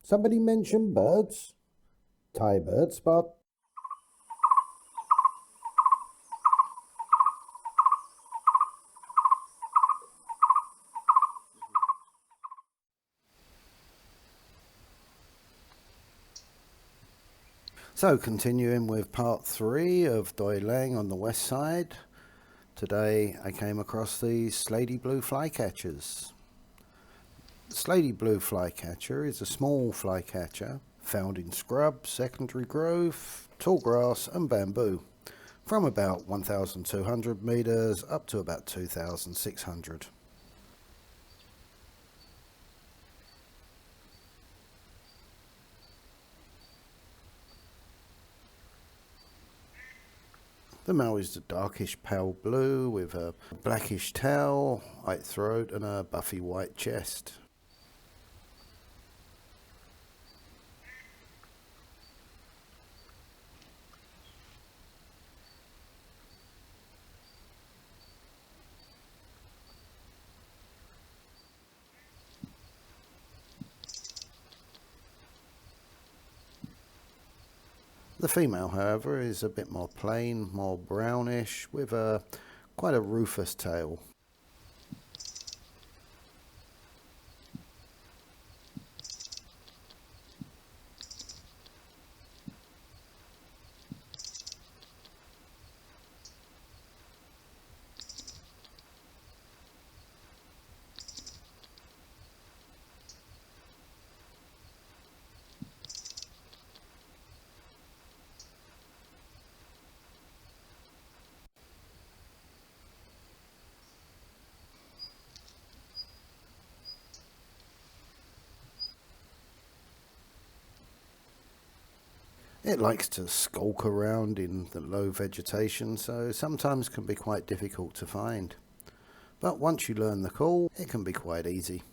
Somebody mention birds? ThaiBirdSpot. So continuing with part 3 of Doi Lang on the west side. Today I came across the Slaty-blue Flycatchers. The Slaty-blue Flycatcher is a small flycatcher found in scrub, secondary growth, tall grass and bamboo from about 1,200 meters up to about 2,600. The male is a darkish pale blue with a blackish tail, white throat and a buffy white chest. The female, however, is a bit more plain, more brownish, with quite a rufous tail. It likes to skulk around in the low vegetation, so sometimes can be quite difficult to find. But once you learn the call, it can be quite easy.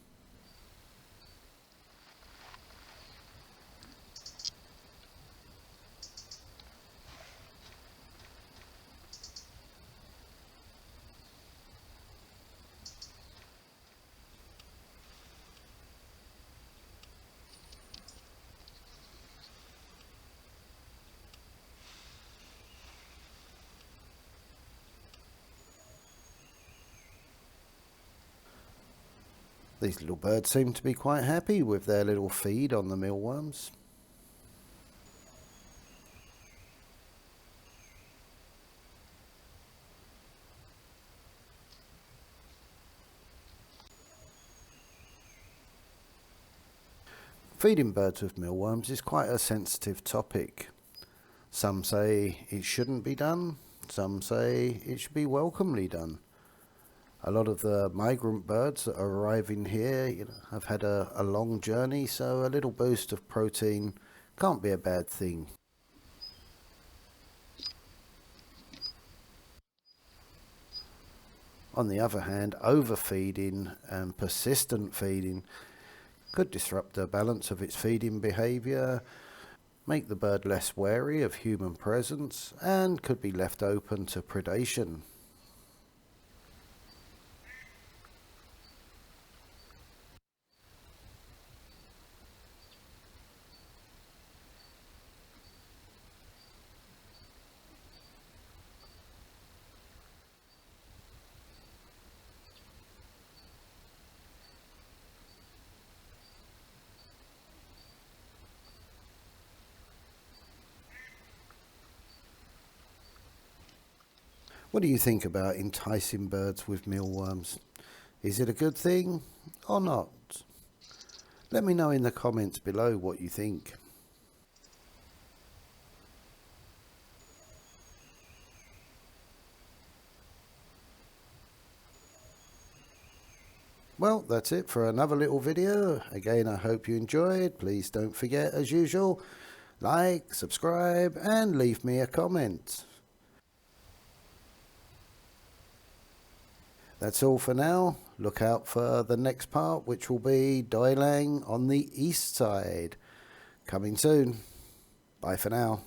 These little birds seem to be quite happy with their little feed on the mealworms. Feeding birds with mealworms is quite a sensitive topic. Some say it shouldn't be done, some say it should be welcomely done. A lot of the migrant birds that are arriving here have had a long journey, so a little boost of protein can't be a bad thing. On the other hand, overfeeding and persistent feeding could disrupt the balance of its feeding behaviour, make the bird less wary of human presence, and could be left open to predation. What do you think about enticing birds with mealworms? Is it a good thing or not? Let me know in the comments below what you think. Well, that's it for another little video. Again, I hope you enjoyed. Please don't forget, as usual, like, subscribe and leave me a comment. That's all for now. Look out for the next part, which will be Doi Lang on the east side. Coming soon. Bye for now.